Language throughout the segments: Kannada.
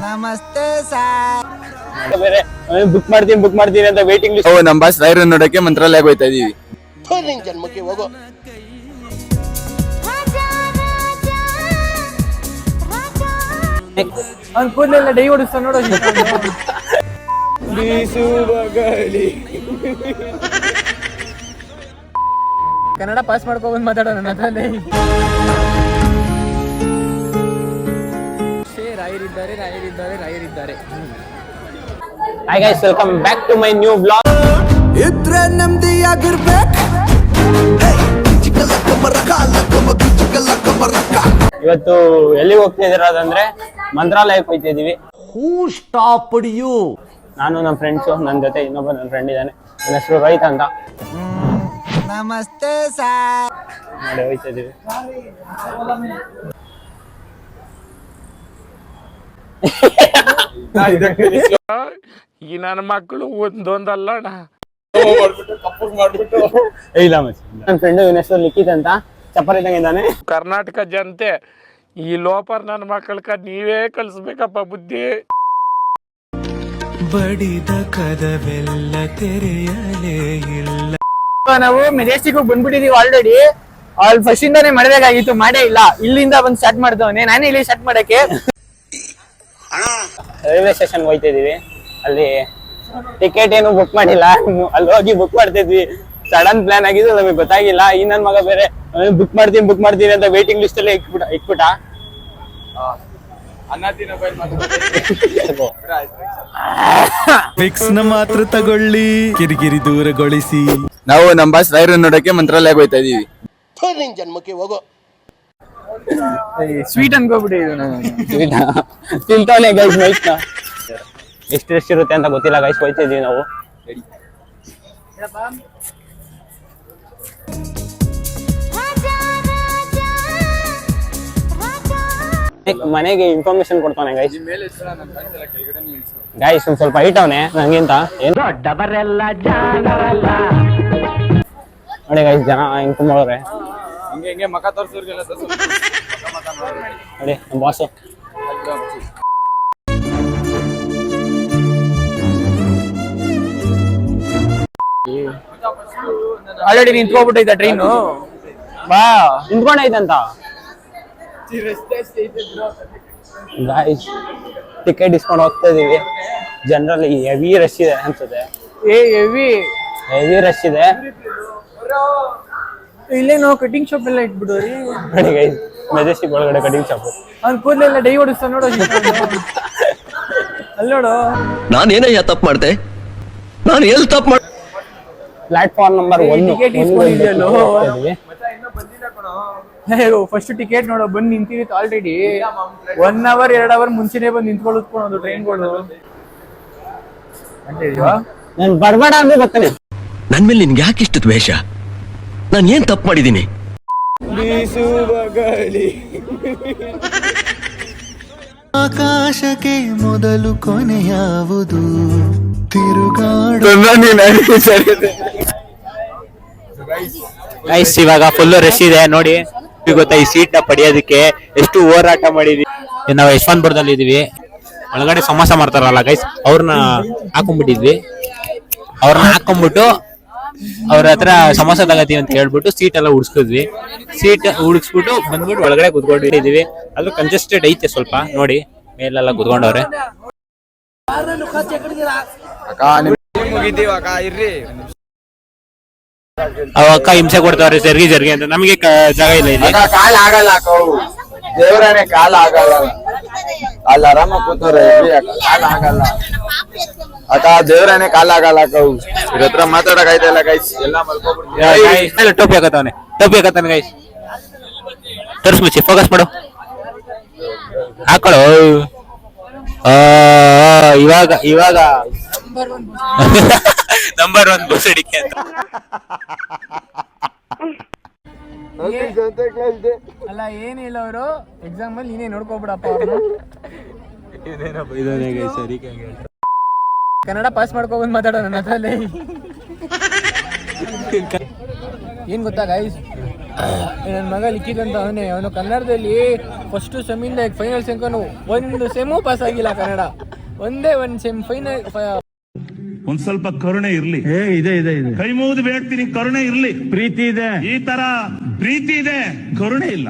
ನಮಸ್ತೆ ಸರ್. ಬೇರೆ ಬುಕ್ ಮಾಡ್ತೀನಿ ಅಂತ ವೇಟಿಂಗ್ ಲಿಸ್ಟ್. ನಮ್ಮ ಬಾಸ್ ರಾಯರನ್ನು ನೋಡಕ್ಕೆ ಮಂತ್ರಾಲಯಕ್ಕೆ ಹೋಗ್ತಾ ಇದೀವಿ. ಜನ್ಮಕ್ಕೆ ಹೋಗೋ ಅವ್ನು ಕೂದಲೆಲ್ಲ ಡೈ ಹೊಡಿಸ್ತಾ ನೋಡೋ. ಕನ್ನಡ ಪಾಸ್ ಮಾಡ್ಕೊಂಡ್ ಮಾತಾಡೋಣ ಅದ್ರಲ್ಲಿ. ರಾಯರಿದ್ದಾರೆ. Hi guys, welcome back to my new vlog. ಇದ್ರೆ ನೆಮ್ಮದಿಯಾಗಿರ್ಬೇಕು. ಇವತ್ತು ಎಲ್ಲಿಗೆ ಹೋಗ್ತಾ ಇದ್ದೀರೋದಂದ್ರೆ ಮಂತ್ರಾಲಯಕ್ಕೆ ಹೋಗ್ತಾ ಇದೀವಿ. ಹೂ ಸ್ಟಾಪ್ಡ್ ಯು? ನಾನು ನಮ್ಮ ಫ್ರೆಂಡ್ಸು, ನನ್ನ ಜೊತೆ ಇನ್ನೊಬ್ಬ ನನ್ನ ಫ್ರೆಂಡ್ ಇದ್ದಾನೆ. ನನ್ನ ಹೆಸರು ರೈತ ಅಂತ. ನಮಸ್ತೆ ಸರ್. ನೋಡಿ ಹೋಗ್ತಾ ಇದೀವಿ. ಈ ನನ್ನ ಮಕ್ಕಳು ಒಂದೊಂದಲ್ಲ ಅಣ್ಣ. ಇಲ್ಲ ನನ್ನ ಫ್ರೆಂಡ್ ಇವನ ಹೆಸರು ಲಿಖಿತ್ ಅಂತ, ಚಪ್ಪರ್ ಇದ್ದಂಗಿದ್ದಾನೆ. ಕರ್ನಾಟಕ ಜನತೆ ಈ ಲೋಪರ್ ನನ್ನ ಮಕ್ಕಳಕ ನೀವೇ ಕಲಿಸ್ಬೇಕಪ್ಪ ಬುದ್ಧಿ. ಬಡಿದ ಕದವೆಲ್ಲ ತೆರೆಯಲೇ ಇಲ್ಲ. ನಾವು ಮೆಜೆಸ್ಟಿಕ್ ಬಂದ್ಬಿಟ್ಟಿದೀವಿ ಆಲ್ರೆಡಿ. ಅಲ್ಲಿ ಫಸ್ಟ್ ಇಂದಾನೆ ಮಾಡಬೇಕಾಗಿತ್ತು, ಮಾಡೇ ಇಲ್ಲ. ಇಲ್ಲಿಂದ ಬಂದು ಸ್ಟಾರ್ಟ್ ಮಾಡ್ದವನೆ ನಾನೇ ಇಲ್ಲಿ ಸ್ಟಾರ್ಟ್ ಮಾಡಕ್ಕೆ. ರೈಲ್ವೆ ಸ್ಟೇಷನ್ ಹೋಗ್ತಾ ಇದೀವಿ. ಅಲ್ಲಿ ಟಿಕೆಟ್ ಏನು ಬುಕ್ ಮಾಡಿಲ್ಲ, ಅಲ್ಲಿ ಹೋಗಿ ಬುಕ್ ಮಾಡ್ತಿದ್ವಿ. ಸಡನ್ ಪ್ಲಾನ್ ಆಗಿದ್ದು, ನಮಗೆ ಗೊತ್ತಾಗಿಲ್ಲ. ಈ ನನ್ನ ಮಗ ಬೇರೆ ಬುಕ್ ಮಾಡ್ತೀನಿ ಅಂತ ವೇಟಿಂಗ್ ಲಿಸ್ಟ್ ಅಲ್ಲಿ ಇಕ್ಬಿಟ್ಟ. ಫಿಕ್ಸ್ ನ ಮಾತ್ರ ತಗೊಳ್ಳಿ, ಕಿರಿಕಿರಿ ದೂರಗೊಳಿಸಿ. ನಾವು ನಮ್ಮ ಬಾಸ್ ರಾಯರನ್ನು ನೋಡಕ್ಕೆ ಮಂತ್ರಾಲಯಕ್ಕೆ ಹೋಗ್ತಾ ಇದೀವಿ. ಜನ್ಮಕ್ಕೆ ಹೋಗೋ ಸ್ವೀಟ್ ಅನ್ಕೋಬಿಡಿ. ತಿಂತವನೆ ಗೈಸ್ ಮೈಕ್ ನ. ಎಷ್ಟು ಇರುತ್ತೆ ಅಂತ ಗೊತ್ತಿಲ್ಲ ಗೈಸ್, ಹೋಯ್ತಾ ಇದೀವಿ ನಾವು. ಮನೆಗೆ ಇನ್ಫಾರ್ಮೇಶನ್ ಕೊಡ್ತಾನೆ ಗೈಸ್. ಗೈಸ್ ಒಂದ್ ಸ್ವಲ್ಪ ಹೈಟ್ ಅವನೆ ನಂಗಿಂತ. ನೋಡಿ ಗೈಸ್, ಜನ ಹೆಂಗ್ ತುಂಬೋರೆ ನೋಡಿ. ನಮ್ಮ ಬಾಸು ಆಲ್ರೆಡಿ ನಿಂತ್ಕೊಬಿಟ್ಟೈತ ಟ್ರೈನು. ಬಾ ನಿಂತ್ಕೊಂಡೈತಂತ ಗೈಸ್. ಟಿಕೆಟ್ ಇಸ್ಕೊಂಡು ಹೋಗ್ತಾ ಇದೀವಿ. ಜನರಲ್ ಹೆವಿ ರಶ್ ಇದೆ ಅನ್ಸುತ್ತೆ. ಹೆವಿ ರಶ್ ಇದೆ. ಇಲ್ಲೇನೋ ಕಟಿಂಗ್ ಶಾಪ್ ಎಲ್ಲ ಇಟ್ಬಿಡೋರಿ. ನೋಡಿ ಗೈಸ್, ಮೆಜೆಸ್ಟಿಕ್ ಒಳಗಡೆ ಕಟಿಂಗ್ ಶಾಪ್. ಅವ್ನ ಕೂದಲೆಲ್ಲ ಡೈ ಹೊಡಿಸ್ತಾ ನೋಡೋ. ಅಲ್ಲಿ ನೋಡು. ನಾನೇನಯ್ಯ ತಪ್ಪು ಮಾಡ್ದೆ? ನಾನು ಎಲ್ಲಿ ತಪ್ಪು ಮಾಡ? ಪ್ಲಾಟ್ಫಾರ್ಮ್ ನಂಬರ್ 1 ಫಸ್ಟ್ ಟಿಕೆಟ್ ನೋಡೋ ಬಂದು ನಿಂತಿರುತ್ತೆ ಆಲ್ರೆಡಿ. 1 hour 2 hour ಮುಂಚೆನೆ ಬಂದು ನಿಂತ್ಕೊಳ್ಳೋದು ಟ್ರೈನ್ಗಳು. ನಾನು ಬಡಬಡ ಅಂದ್ರೆ ಬರ್ತಾನೆ. ನನ್ ಮೇಲೆ ನಿನ್ಗೆ ಯಾಕೆ ಇಷ್ಟು ದ್ವೇಷ? ನಾನು ಏನ್ ತಪ್ಪು ಮಾಡಿದ್ದೀನಿ? ಆಕಾಶಕ್ಕೆ ಮೊದಲು ಕೊನೆ ಯಾವುದು? ತಿರುಗಾಡು. ಗೈಸ್ ಇವಾಗ ಫುಲ್ ರಶ್ ಇದೆ ನೋಡಿ. ಗೊತ್ತಾ ಈ ಸೀಟ್ ನ ಪಡೆಯೋದಕ್ಕೆ ಎಷ್ಟು ಹೋರಾಟ ಮಾಡಿದೀವಿ. ನಾವು ಯಶವಂತಪುರದಲ್ಲಿ ಇದೀವಿ. ಒಳಗಡೆ ಸಮೋಸ ಮಾಡ್ತಾರಲ್ಲ ಗೈಸ್, ಅವ್ರನ್ನ ಹಾಕೊಂಡ್ಬಿಟ್ಟಿದ್ವಿ. ಅವ್ರನ್ನ ಹಾಕೊಂಡ್ಬಿಟ್ಟು ಅವ್ರ ಹತ್ರ ಸಮೋಸ ತಗತೀವಿ ಅಂತ ಹೇಳ್ಬಿಟ್ಟು ಸೀಟ್ ಎಲ್ಲ ಉಡ್ಸ್ಕಿದ್ವಿ. ಸೀಟ್ ಉಡ್ಸ್ಬಿಟ್ಟು ಬಂದ್ಬಿಟ್ಟು ಒಳಗಡೆ ಕುತ್ಕೊಂಡಿದ್ದೀವಿ. ಅದು ಕಂಜೆಸ್ಟೆಡ್ ಐತೆ ಸ್ವಲ್ಪ ನೋಡಿ, ಮೇಲೆಲ್ಲ ಕುತ್ಕೊಂಡವ್ರೆ. ಅವ ಅಕ್ಕ ಹಿಂಸೆ ಕೊಡ್ತಾವ್ರೆ ಜರ್ಗಿ ಅಂತ. ನಮಗೆ ಜಾಗ ಇಲ್ಲ ಇಲ್ಲಿ. ಕಾಲ್ ಆಗಲ್ಲ ದೇವರೇ, ಕಾಲ್ ಆಗಲ್ಲ. ಅಲ್ಲಿ ಆರಾಮ ಕೂತವ್ರೆ, ಕಾಲ್ ಆಗಲ್ಲ ಅಕ್ಕ. ದೇವರೇ ಕಾಲ್ ಆಗಲ್ಲ ಅಕ್ಕ. ಇವ್ರ ಹತ್ರ ಮಾತಾಡಕ್ ಆಯ್ತಲ್ಲ ಗೈಸ್, ಎಲ್ಲ ಮಲ್ಕೊಬಿಡ್ತೀವಿ. ಟೋಪಿ ಹಾಕತಾನೆ ಗೈಸ್. ತರ್ಸ್ ಮುಚ್ಚಿ ಫೋಕಸ್ ಮಾಡು, ಹಾಕೊಳ್ಳೋ. ಇವಾಗ ನಂಬರ್ 1 ಬಸ್ ಅಡಿಕೆ ಅಂತ. ಅಲ್ಲ ಏನಿಲ್ಲ, ಅವರು ಎಕ್ಸಾಮ್ ಅಲ್ಲಿ ನೀನೇ ನೋಡ್ಕೋಬಿಡಪ್ಪ ಅವ್ರನ್ನ. ಕನ್ನಡ ಪಾಸ್ ಮಾಡ್ಕೊಂಡ್ ಮಾತಾಡೋಣ ಅದ್ರಲ್ಲಿ. ಏನ್ ಗೊತ್ತಾ ಗೈಸ್, ನನ್ನ ಮಗ ಲಿಖಿತ್ ಅಂತ ಅವನು ಕನ್ನಡದಲ್ಲಿ ಫಸ್ಟ್ ಸೆಮಿಂದ ಫೈನಲ್ ಸೆಮ್ಕೊಂಡು ಒಂದು ಸೆಮು ಪಾಸ್ ಆಗಿಲ್ಲ ಕನ್ನಡ. ಒಂದೇ ಒಂದು ಸೆಮ್ ಫೈನಲ್. ಒಂದ್ ಸ್ವಲ್ಪ ಕರುಣೆ ಇರ್ಲಿ. ಇದೆ ಕೈ ಮುಗಿದು ಬೇಡ್ತೀನಿ, ಕರುಣೆ ಇರ್ಲಿ. ಪ್ರೀತಿ ಇದೆ, ಈ ತರ ಪ್ರೀತಿ ಇದೆ, ಕರುಣೆ ಇಲ್ಲ.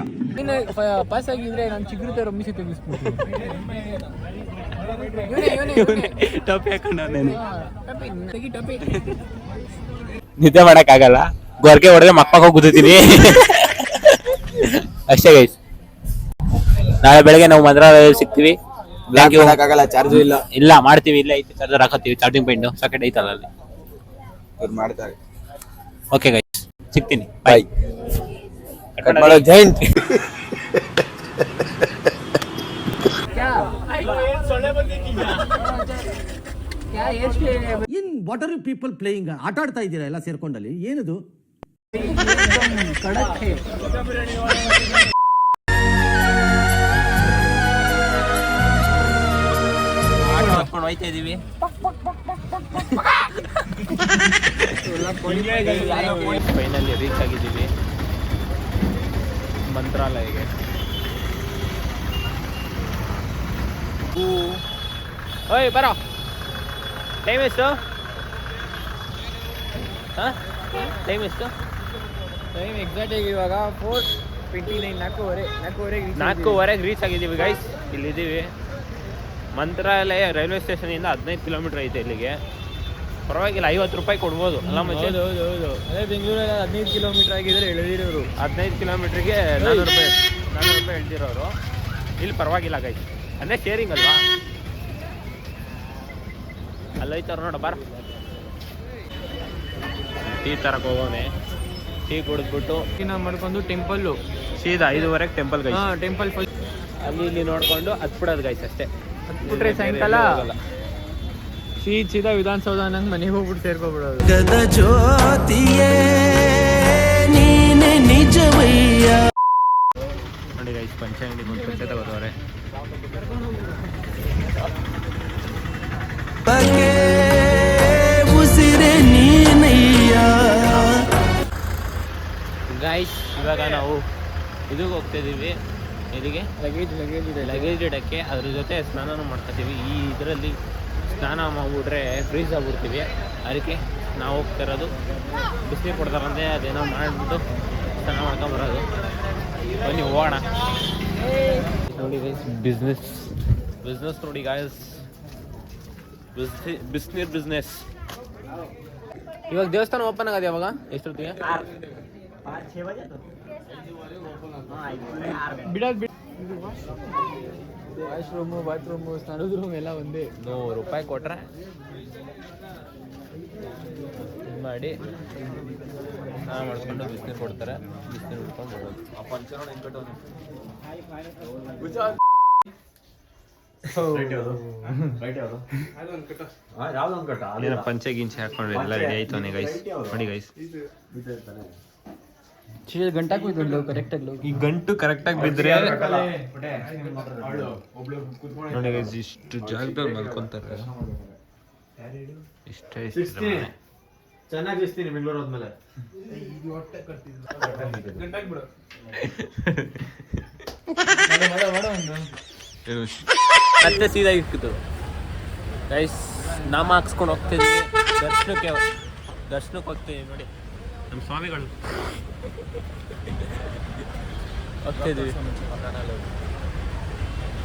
ಪಾಸ್ ಆಗಿದ್ರೆ ನಾನು ಚಿಗುರು ತರ ಮಿಸಿ ತೆಗಿಸ್ಬಿಡ್ತೀನಿ. ನಿದ್ದೆ ಮಾಡಕ್ ಆಗಲ್ಲ, ಗೊರ್ಗೆ ಹೊಡೆದ್ರೆ ಮಕ್ಕ ಕೂತೀನಿ ಅಷ್ಟೇ ಗೈಸ್. ನಾಳೆ ಬೆಳಗ್ಗೆ ನಾವು ಮಂತ್ರಾಲಯದಲ್ಲಿ ಸಿಗ್ತೀವಿ. ಆಗಲ್ಲ, ಚಾರ್ಜು ಇಲ್ಲ ಮಾಡ್ತೀವಿ, ಇಲ್ಲ ಐತಿ ಚಾರ್ಜರ್ ಹಾಕತ್ತೀವಿ, ಚಾರ್ಜಿಂಗ್ ಪಾಯಿಂಟ್ ಸಾಕೆಟ್ ಐತಲ್ಲ ಅಲ್ಲಿ ಮಾಡ್ತಾರೆ. ಓಕೆ ಗೈಸ್, ಸಿಗ್ತೀನಿ, ಬಾಯ್. ಜೈಂಟ್ ಏನ್ what are you people playing? ಆಟ ಆಡ್ತಾ ಇದ್ದೀರಾ ಎಲ್ಲ ಸೇರ್ಕೊಂಡಲ್ಲಿ, ಏನದು? ಮಾಡ್ಕೊಂಡು ಹೋಯ್ತಾ ಇದೀವಿ. ಫೈನಲಿ ರೀಚ್ ಆಗಿದ್ದೀವಿ ಮಂತ್ರಾಲಯಗೆ. ಓಯ್ ಬರೋ, ಟೈಮ್ ಎಷ್ಟು? ಟೈಮ್ ಎಷ್ಟು? ಟೈಮ್ ಎಕ್ಸಾಕ್ಟ್ ಆಗಿ ಇವಾಗ 4:29, 4:30 ರೀಚ್ ಆಗಿದ್ದೀವಿ ಗೈಸ್. ಇಲ್ಲಿದ್ದೀವಿ. ಮಂತ್ರಾಲಯ ರೈಲ್ವೆ ಸ್ಟೇಷನಿಂದ 15 ಕಿಲೋಮೀಟರ್ ಐತೆ ಇಲ್ಲಿಗೆ. ಪರವಾಗಿಲ್ಲ, 50 ರೂಪಾಯಿ ಕೊಡ್ಬೋದು ಅಲ್ಲ ಮಚ್ಚೆ? ಹೌದು. ಅದೇ ಬೆಂಗಳೂರಲ್ಲಿ 15 ಕಿಲೋಮೀಟರ್ ಆಗಿದ್ರೆ ಎಳೆದಿರೋರು. 15 ಕಿಲೋಮೀಟ್ರಿಗೆ 400 ರೂಪಾಯಿ ಹೇಳ್ತಿರೋರು. ಇಲ್ಲಿ ಪರವಾಗಿಲ್ಲ ಗೈಸ್, ಅಂದರೆ ಶೇರಿಂಗ್ ಅಲ್ವಾ? ಅಲ್ಲೈತಾರ ನೋಡ, ಬಾರ ಟೀ ತರಕ್ಕೆ ಹೋಗೋನೆ. ಟೀ ಕುಡಿದ್ಬಿಟ್ಟು ನಾವು ಮಾಡ್ಕೊಂಡು ಟೆಂಪಲ್ಲು ಸೀದಾ 5:30 ಟೆಂಪಲ್ ಗೈಸ್. ಟೆಂಪಲ್ ಫುಲ್ ಅಲ್ಲಿ ಇಲ್ಲಿ ನೋಡ್ಕೊಂಡು ಹತ್ಬಿಡೋದು ಗೈಸ್ ಅಷ್ಟೇ. ಹತ್ಬಿಟ್ರೆ ಸಾಯಂಕಾಲ ಸೀದಾ ವಿಧಾನಸೌಧ ನಂಗೆ ಮನೆಗೆ ಹೋಗ್ಬಿಟ್ಟು ಸೇರ್ಕೊಬಿಡೋದು. ಗದ ಜ್ಯೋತಿಯೇ ನೀನೆ ನಿಜವಯ್ಯ. ನೋಡಿ ಗೈಸ್, ಪಂಚಾಂಗಡಿ ಒಂದು ಪಂಚೆ ತಗೋದವ್ರೆ. ಉಸಿರೆ ನೀನಯ್ಯ. ಗೈಸ್, ಇವಾಗ ನಾವು ಇದಕ್ಕೆ ಹೋಗ್ತಿದ್ದೀವಿ. ಇಲ್ಲಿಗೆ ಲಗೇಜ್ ಇಡಕ್ಕೆ. ಅದ್ರ ಜೊತೆ ಸ್ನಾನನೂ ಮಾಡ್ಕೊತೀವಿ. ಈ ಇದರಲ್ಲಿ ಸ್ನಾನ ಮಾಡಿಬಿಟ್ರೆ ಫ್ರೀಸ್ ಆಗ್ಬಿಡ್ತೀವಿ. ಅದಕ್ಕೆ ನಾವು ಹೋಗ್ತಿರೋದು. ಬಿಸಿನೀರು ಕೊಡ್ತಾರಂತೆ, ಅದೇನೋ ಮಾಡಿಬಿಟ್ಟು ಸ್ನಾನ ಮಾಡ್ಕೊಂಬರೋದು. ಬನ್ನಿ ಹೋಗೋಣ. ನೋಡಿ ಗೈಸ್, ಬಿಸ್ನೆಸ್ ನೋಡಿ ಗಾಯ್ಸ್, ಬಿಸಿನೀರು ಬಿಸ್ನೆಸ್. ಇವಾಗ ದೇವಸ್ಥಾನ ಓಪನ್ ಆಗದೆ ಯಾವಾಗ? ಎಷ್ಟೊತ್ತಿಗೆ? ವಾಶ್ರೂಮು, ಬಾತ್ರೂಮು, ಸ್ನಾನದ ರೂಮ್ ಎಲ್ಲ ಒಂದೇ. 100 ರೂಪಾಯಿ ಕೊಟ್ರೆ ಮಾಡಿ ಸ್ನಾನ ಮಾಡಿಕೊಂಡು ಬಿಸಿನೀರು ಕೊಡ್ತಾರೆ. ಬಿಸಿನೀರು ಹಿಡ್ಕೊಂಡು ಹೋಗೋದು. ಏನೋ ಪಂಚೆ ಗಿಂಚೆ ಹಾಕೊಂಡ್ರೆ ಎಲ್ಲ ರೆಡಿ ಆಯ್ತು ಗೈಸ್. ನೋಡಿ ಗೈಸ್, ಗಂಟಾಕು ಕರೆಕ್ಟಾಗಿ ಈ ಗಂಟು ಕರೆಕ್ಟಾಗಿ ಬಿದ್ದರೆ ನೋಡಿ ಗೈಸ್, ಇಷ್ಟು ಜಾಗದಲ್ಲಿ ಮಲ್ಕೊಂತಾರೆ. ಇಷ್ಟೇ ಚೆನ್ನಾಗಿ ಬೆಂಗಳೂರು ಹೋದ್ಮೇಲೆ ಮತ್ತೆ ಸೀದಾ ಇಕ್ಕಿತು ಗೈಸ್. ನಾಮ ಹಾಕ್ಸ್ಕೊಂಡು ಹೋಗ್ತಿದ್ವಿ ದರ್ಶನಕ್ಕೆ ಹೋಗ್ತೀವಿ. ನೋಡಿ ನಮ್ಮ ಸ್ವಾಮಿಗಳು ಹೋಗ್ತಿದ್ವಿ.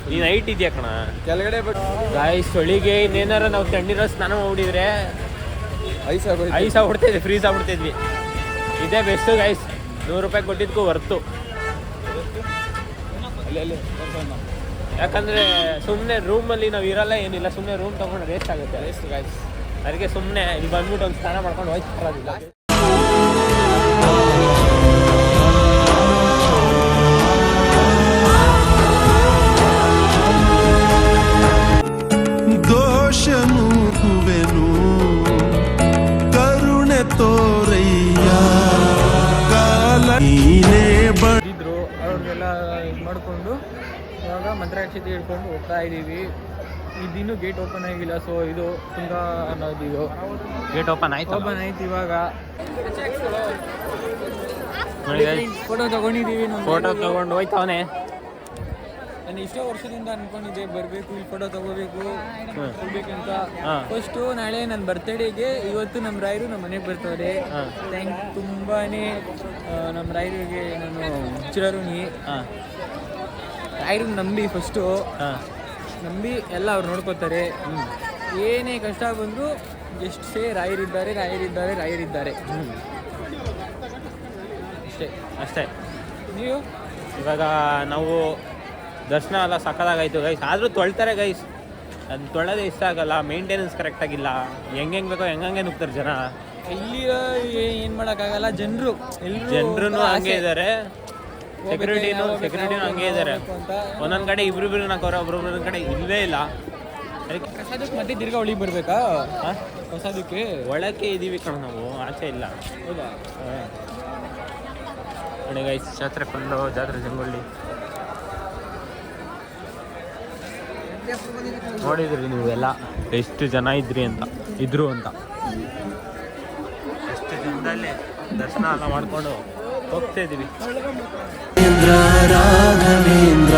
ನೀನು ಹೈಟ್ ಇದೆಯಾ ಕಣ ಕೆಳಗಡೆ. ಗಾಯ್ಸ್, ಚಳಿಗೆ ಇನ್ನೇನಾರ ನಾವು ತಣ್ಣೀರ ಸ್ನಾನ ಮಾಡಿದ್ರೆ ಐಸ್ ಆಗ್ಬಿಡ್ತಿದ್ವಿ, ಫ್ರೀಸ್ ಆಗ್ಬಿಡ್ತಿದ್ವಿ. ಇದೇ ಬೆಸ್ಟು ಗೈಸ್. 100 ರೂಪಾಯಿ ಕೊಟ್ಟಿದ್ದಕ್ಕೂ ವರ್ತು. ಯಾಕಂದರೆ ಸುಮ್ಮನೆ ರೂಮಲ್ಲಿ ನಾವು ಇರಲ್ಲ, ಏನಿಲ್ಲ, ಸುಮ್ಮನೆ ರೂಮ್ ತೊಗೊಂಡು ವೇಸ್ಟ್ ಆಗುತ್ತೆ. Waste guys. ಅದಕ್ಕೆ ಸುಮ್ಮನೆ ಇಲ್ಲಿ ಬಂದ್ಬಿಟ್ಟು ಒಂದು ಸ್ನಾನ ಮಾಡ್ಕೊಂಡು ಹೋಯ್ತು ಬರೋದಿಲ್ಲ. ದೋಷನು ಕುವೆನು ಕರುಣೆ ತೋರಯ್ಯ ಕಾಲ ನೀನೇ ಇದ್ರು ಅವ್ರಿಗೆಲ್ಲ ಇದು ಮಾಡಿಕೊಂಡು ಇವಾಗ ಮಂತ್ರಾಕ್ಷತೆ ಹಿಡ್ಕೊಂಡು ಹೋಗ್ತಾ ಇದ್ದೀವಿ. ಇದಿನ್ನೂ ಗೇಟ್ ಓಪನ್ ಆಗಿಲ್ಲ. ಸೊ ಇದು ತುಂಗಾ ಅನ್ನೋದು ಗೇಟ್ ಓಪನ್ ಆಯ್ತು ಇವಾಗ. ಫೋಟೋ ತಗೊಂಡಿದ್ದೀವಿ. ಫೋಟೋ ತಗೊಂಡು ಹೋಯ್ತವನೆ. ನಾನು ಎಷ್ಟೋ ವರ್ಷದಿಂದ ಅನ್ಕೊಂಡಿದ್ದೆ ಬರಬೇಕು, ಇಲ್ಲಿ ಫೋಟೋ ತಗೋಬೇಕು ಹೋಗ್ಬೇಕಂತ. ಫಸ್ಟು ನಾಳೆ ನನ್ನ ಬರ್ತಡೇಗೆ ಇವತ್ತು ನಮ್ಮ ರಾಯರು ನಮ್ಮ ಮನೆಗೆ ಬರ್ತಾರೆ. ತುಂಬಾನೇ ನಮ್ಮ ರಾಯರಿಗೆ ನಾನು ಚಿರಋಣಿ. ರಾಯರು ನಂಬಿ ಫಸ್ಟು ನಂಬಿ ಎಲ್ಲ ಅವ್ರು ನೋಡ್ಕೋತಾರೆ. ಏನೇ ಕಷ್ಟ ಬಂದರೂ ಎಷ್ಟೇ ರಾಯರಿದ್ದಾರೆ ರಾಯರಿದ್ದಾರೆ ರಾಯರಿದ್ದಾರೆ ಅಷ್ಟೇ. ನೀವು ಇವಾಗ ನಾವು ದರ್ಶನ ಎಲ್ಲ ಸಕ್ಕದಾಗಾಯ್ತು ಗೈಸ್. ಆದರೂ ತೊಳ್ತಾರೆ ಗೈಸ್, ಅದು ತೊಳೆದೇ ಇಷ್ಟ ಆಗಲ್ಲ. ಮೇಂಟೆನೆನ್ಸ್ ಕರೆಕ್ಟಾಗಿಲ್ಲ. ಹೆಂಗೆ ಬೇಕೋ ಹೆಂಗೆ ನುಗ್ತಾರೆ ಜನ. ಇಲ್ಲಿ ಏನು ಮಾಡೋಕ್ಕಾಗಲ್ಲ. ಜನರು ಹಂಗೆ ಇದ್ದಾರೆ, ಸೆಕ್ಯೂರಿಟಿನೂ ಹಂಗೆ ಇದ್ದಾರೆ. ಒಂದೊಂದು ಕಡೆ ಇಬ್ರಿಬ್ರು ನಾಕೋರ, ಒಬ್ಬೊಬ್ಬರ ಕಡೆ ಇಲ್ಲವೇ ಇಲ್ಲ. ಅದಕ್ಕೆ ಪ್ರಸಾದಕ್ಕೆ ಮತ್ತೆ ತಿರ್ಗಾ ಒಳಗೆ ಬರಬೇಕಾ? ಪ್ರಸಾದಕ್ಕೆ ಒಳಕ್ಕೆ ಇದ್ದೀವಿ ಕಣ ನಾವು, ಆಚೆ ಇಲ್ಲ. ಹೌದಾ? ನೋಡಿ ಗೈಸ್, ಜಾತ್ರೆ ಫುಲ್ಲು ಜಾತ್ರೆ ಜಂಗೊಳ್ಳಿ ನೋಡಿದ್ರಿ ನೀವೆಲ್ಲ ಎಷ್ಟು ಜನ ಇದ್ರು ಅಂತ. ಎಷ್ಟು ಜನದಲ್ಲೇ ದರ್ಶನ ಎಲ್ಲ ಮಾಡ್ಕೊಂಡು ಹೋಗ್ತಾ ಇದೀವಿ. ರಾಘವೇಂದ್ರ